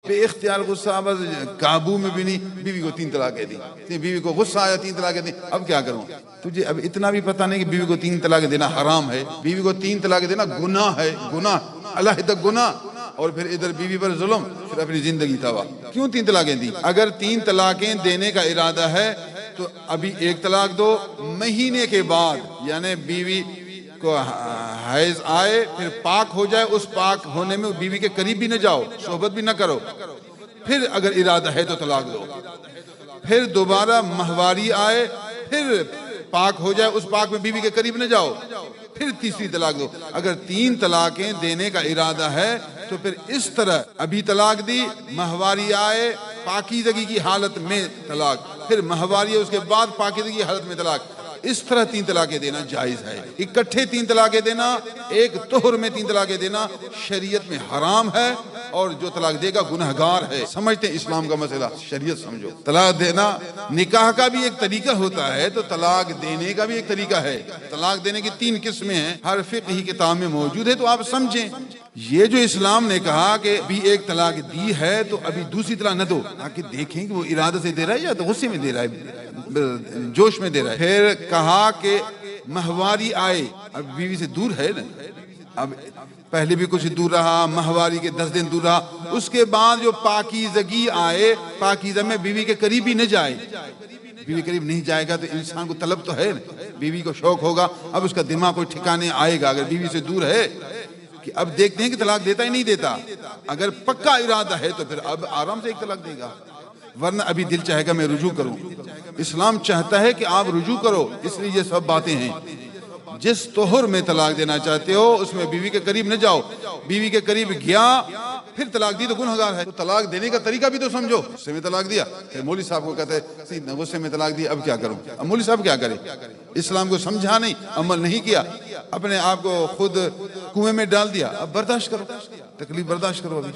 بے اختیار غصہ، بس قابو میں بھی نہیں، بیوی کو 3 طلاقیں دی، بیوی کو غصہ آیا 3 طلاقیں دی، اب کیا کروں؟ تجھے اب اتنا بھی پتہ نہیں کہ بیوی کو 3 طلاقیں دینا حرام ہے، بیوی کو 3 طلاقیں دینا گناہ ہے، گناہ علیحدہ گناہ، اور پھر ادھر بیوی پر ظلم، پھر اپنی زندگی تباہ۔ کیوں 3 طلاقیں دی؟ اگر 3 طلاقیں دینے کا ارادہ ہے تو ابھی 1 طلاق دو، مہینے کے بعد یعنی بیوی کو حیض آئے پھر پاک ہو جائے، اس پاک ہونے میں بیوی کے قریب بھی نہ جاؤ، صحبت بھی نہ کرو، پھر اگر ارادہ ہے تو طلاق دو، پھر دوبارہ مہواری آئے پھر پاک ہو جائے، اس پاک میں بیوی کے قریب نہ جاؤ، پھر تیسری طلاق دو۔ اگر 3 طلاقیں دینے کا ارادہ ہے تو پھر اس طرح ابھی طلاق دی، مہواری آئے، پاکیزگی کی حالت میں طلاق، پھر مہواری اس کے بعد پاکیزگی کی حالت میں طلاق، اس طرح 3 طلاقیں دینا جائز ہے۔ اکٹھے 3 طلاقیں دینا، ایک طہر میں 3 طلاقیں دینا شریعت میں حرام ہے، اور جو طلاق دے گا گنہگار ہے۔ سمجھتے ہیں اسلام کا مسئلہ، شریعت سمجھو۔ طلاق دینا نکاح کا بھی ایک طریقہ ہوتا ہے تو طلاق دینے کا بھی ایک طریقہ ہے۔ طلاق دینے کی 3 قسمیں ہیں، ہر فقہی کتاب میں موجود ہے، تو آپ سمجھیں۔ یہ جو اسلام نے کہا کہ ابھی 1 طلاق دی ہے تو ابھی دوسری طلاق نہ دو، تاکہ دیکھیں کہ وہ ارادہ سے دے رہا ہے یا تو غصے میں دے رہا ہے، جوش میں دے رہا ہے۔ پھر کہا کہ مہواری آئے، اب بیوی سے دور ہے نا، اب پہلے بھی کچھ دور رہا، مہواری کے 10 دن دور رہا، اس کے بعد جو پاکیزگی آئے، پاکیزہ میں بیوی کے قریب بھی نہ جائے، بیوی قریب نہیں جائے گا تو انسان کو طلب تو ہے نا، بیوی کو شوق ہوگا، اب اس کا دماغ کوئی ٹھکانے آئے گا۔ اگر بیوی سے دور ہے کہ اب دیکھتے ہیں کہ طلاق دیتا ہی نہیں دیتا، اگر پکا ارادہ ہے تو پھر اب آرام سے 1 طلاق دے گا، ورنہ ابھی دل چاہے گا میں رجوع کروں۔ اسلام چاہتا ہے کہ آپ رجوع کرو، اس لیے یہ سب باتیں ہیں۔ جس طہر میں طلاق دینا چاہتے ہو اس میں بیوی کے قریب نہ جاؤ، بیوی کے قریب گیا پھر طلاق دی تو گنہگار ہے۔ تو طلاق دینے کا طریقہ بھی تو سمجھو۔ غصے میں طلاق دیا، پھر مولوی صاحب کو کہتے ہیں غصے میں طلاق دی، اب کیا کروں؟ اب مولوی صاحب کیا کرے؟ اسلام کو سمجھا نہیں، عمل نہیں کیا، اپنے آپ کو خود کنویں میں ڈال دیا، اب برداشت کرو، تکلیف برداشت کرو ابھی۔